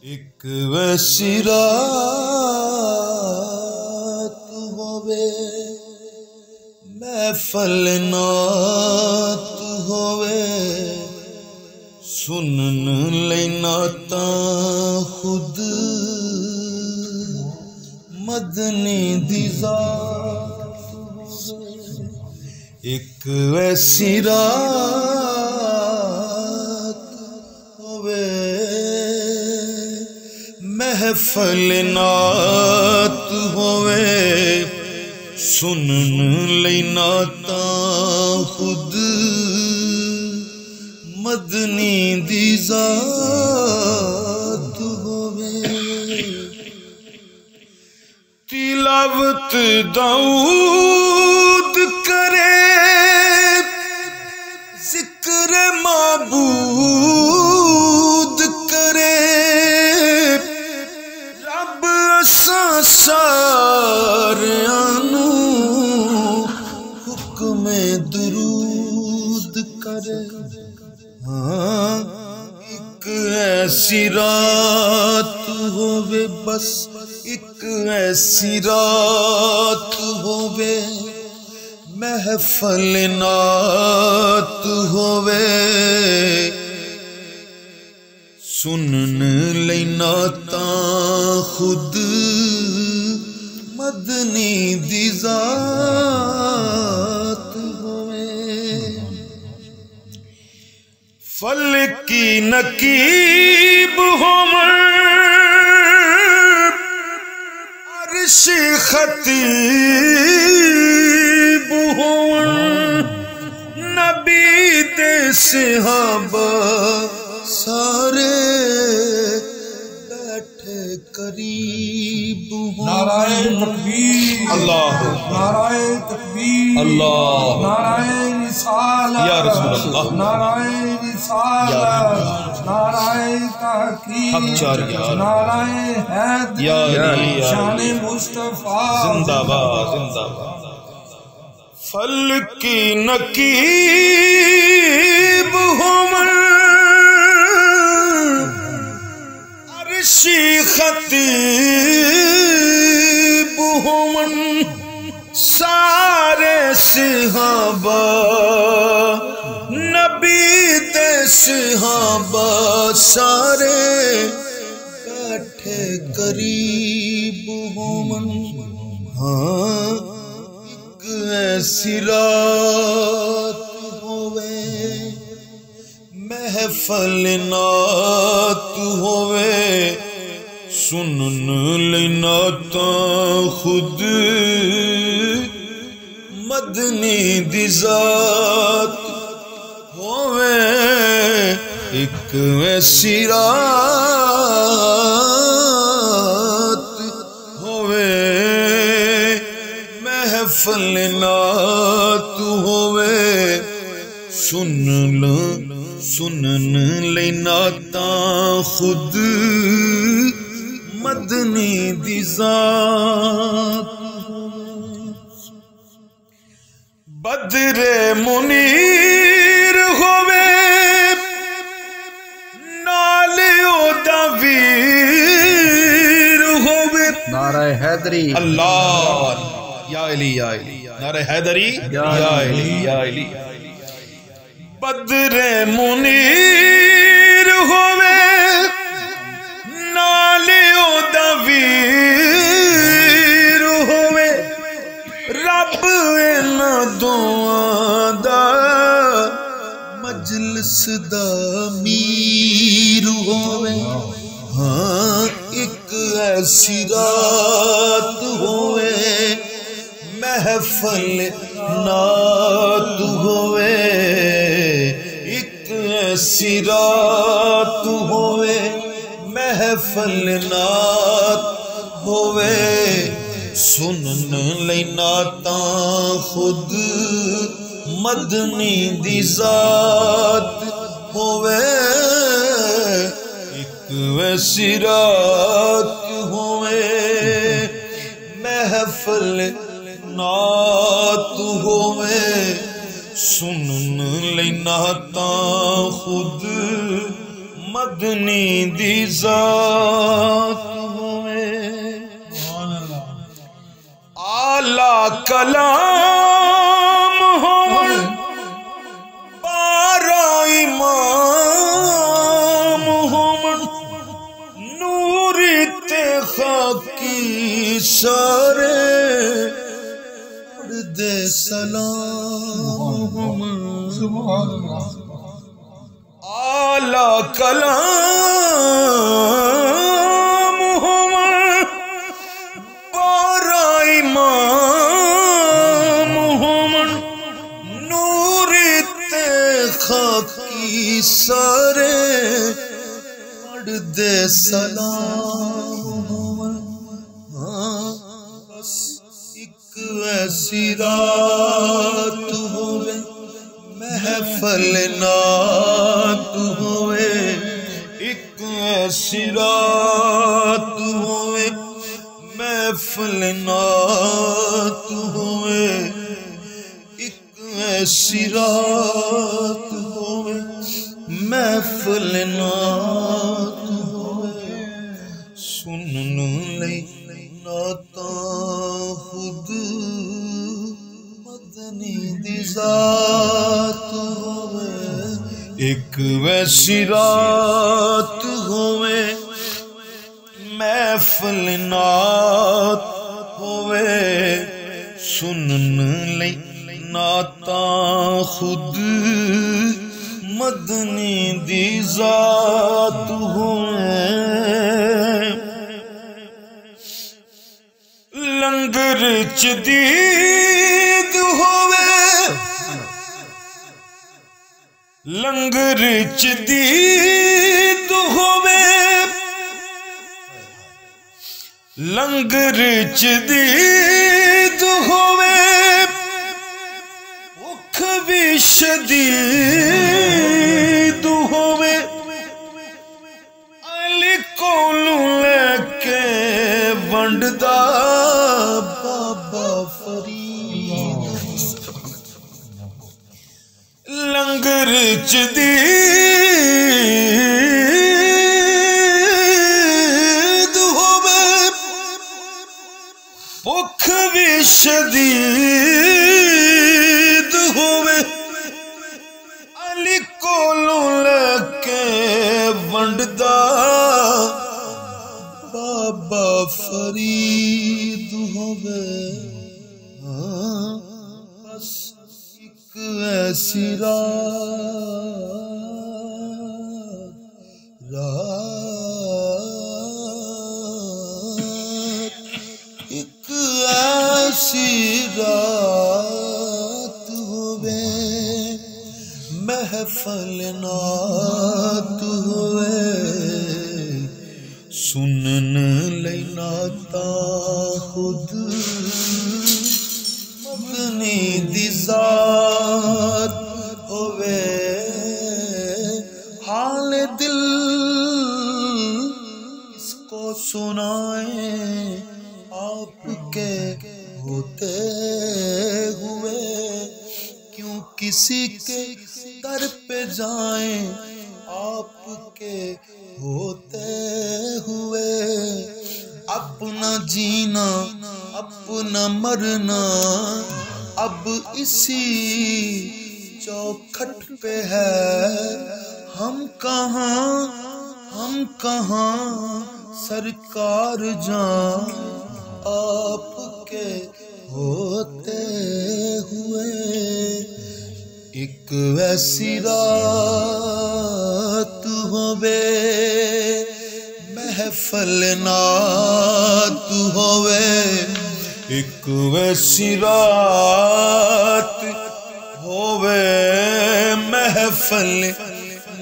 ایک ویسی رات ہووے محفل نات ہووے سنن لئی نعتاں خود مدنی دی ذات ایک ویسی رات ہووے محفل نعت ہووے سنن لئی نعتاں خود مدنی دی ذات ہووے تلاوت داؤد کرے ذکر معبود کرے رب اساں ساریاں نوں حکم درود کرے ہاں ایک ایسی رات ہووے بس ایک ایسی رات ہووے محفل نعت ہووے سنن لئی نعتاں خود مدنی دی ذات ہووے فلکی نقیب ہووے عرش خطیب ہون نبی دے صحابہ سارے بیٹھے قریب ہون نعرہ تکبیر اللہ نعرہ تکبیر اللہ نعرہ رسالت یا رسول اللہ نعرہ رسالت نعرہ تحقیق حق چار یار نعرہ حیدر یا علی شان مصطفیٰ زندہ باد زندہ باد فلکی نقیب ہومن عرشی خطیب ہومن سارے صحابہ نبی دے صحابہ سارے بیٹھے قریب ہومن ہاں ایک ایسی رات ہووے محفل نعت ہووے سنن لئی نعتاں خود مدنی دی ذات ہووے ایک ایسی رات ہووے محفل نعت ہووے سنن لئی نعتاں خود مدنی دی ذات بدر منیر ہووے نال او دا ویر ہووے نعرہ حیدری اللہ یا علی یا علی نعرہ حیدری یا علی یا علی بدر منیر ہووے نال او دا ویر ہووے رب انہاں دوآں دا مجلس دا میر ہووے ہاں ایک ایسی رات ہووے محفل نعت ہووے ایک ایسی رات ہووے محفل نعت ہووے سنن لئی نعتاں خود مدنی دی ذات ہووے ایک ویسی رات ہووے محفل نعت ہووے سنن لئی نعتاں خود مدنی دی ذات ہوئے اعلی کلام ہوئے بارہ امام ہوئے نور خاکی سارے دے سلام سبحان اللہ اعلی کلام ہوئے بارہ امام ہوئے نور خاکی سارے پڑھ دے سلام ہوئے بس ایک ایسی رات ہوئے محفل نات ہوئے ایک ایسی رات ہوئے محفل نات ہوئے ایک ایسی رات ہوئے محفل نات ہوئے سنن لئی نعتاں خود مدنی دی ذات ہوئے ایک ویسی رات ہوئے محفل نعت ہوئے سنن لئی نعتاں خود مدنی دی ذات ہوئے لنگر چ دید ہوئے لنگر چ دید ہوئے لنگر چ دید ہوئے بھوک بھی شدید ہوئے علی کولوں لے کے ونڈدا بابا فرید لنگر چ دید ہوئے بھوک بھی شدید ہوئے علی کولوں لے کے ونڈدا بابا فرید ہوئے بس ایک ایسی ایک ایسی رات ہوئے محفل نعت ہوئے سنن لئی نعتاں خود مدنی دی ذات ہوئے حال دل اس کو سنائیں آپ کے ہوتے ہوئے کیوں کسی کے در پہ جائیں آپ کے ہوتے ہوئے اپنا جینا اپنا مرنا اب اسی چوکھٹ پہ ہے ہم کہاں سرکار جان آپ کے ہوتے ہوئے ایک ویسی رات ہوئے محفل نعت ہوئے ایک ویسی رات ہوئے محفل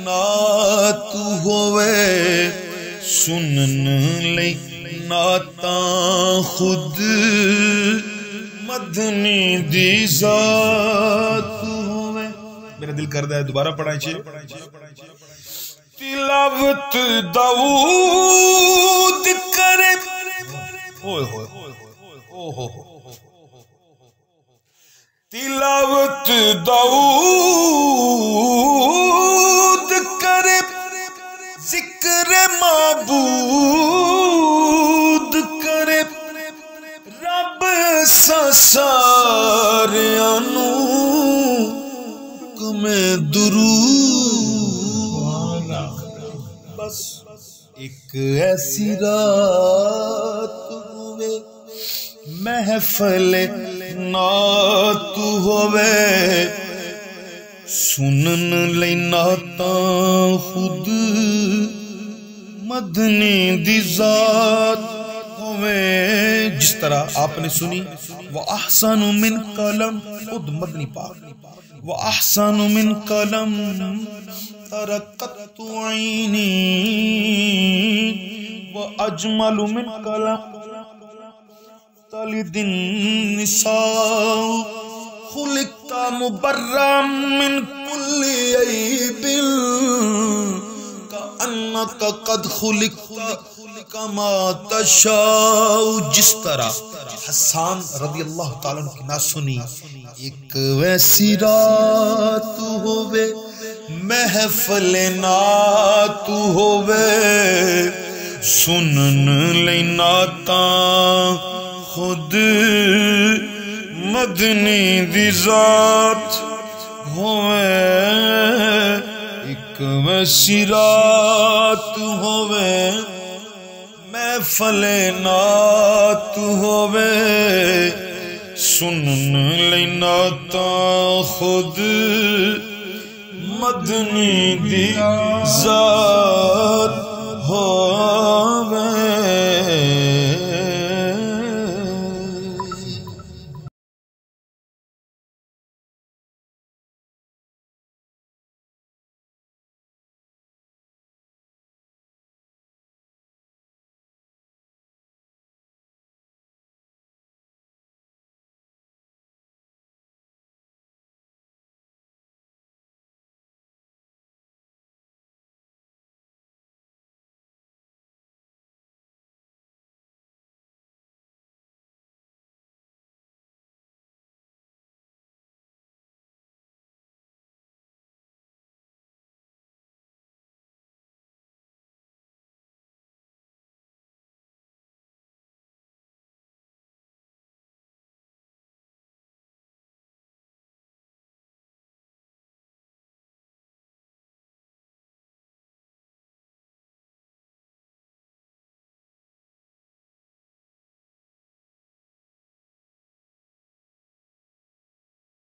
نعت ہوئے سنن لئی نعتاں خود مدنی دی ذات ہوئے میرا دل کردا ہے دوبارہ پڑھائیں چھے تلاوت داؤد کرے تلاوت داؤد کرے کرے معبود کرے رب ساریاں نو کمیں درود بس ایک ایسی رات ہوئے محفل نعت ہوئے سنن لئی نعتاں خود مدنی دی ذات ہوئے جس طرح آپ نے سنی وَأَحْسَنُ مِنْ قَلَمْ خود مدنی پاک وَأَحْسَنُ مِنْ قَلَمْ تَرَقَّتُ عَيْنِي وَأَجْمَلُ مِنْ قَلَمْ تَلِدِ النِّسَاءُ خُلِقْتَ مُبَرًّا مِنْ كُلِّ عَيْبٍ كَأَنَّكَ قَدْ خُلِقْتَ كَمَا تَشَاءُ جس طرح حسان رضی اللہ تعالیٰ عنہ کی نہ سنی ایک ویسی رات ہوئے محفل نعت ہوئے سنن لئی نعتاں خود مدنی دی ذات ہوئے ایک ویسی رات ہوئے محفل نعت ہوئے سنن لئی نعتاں خود مدنی دی ذات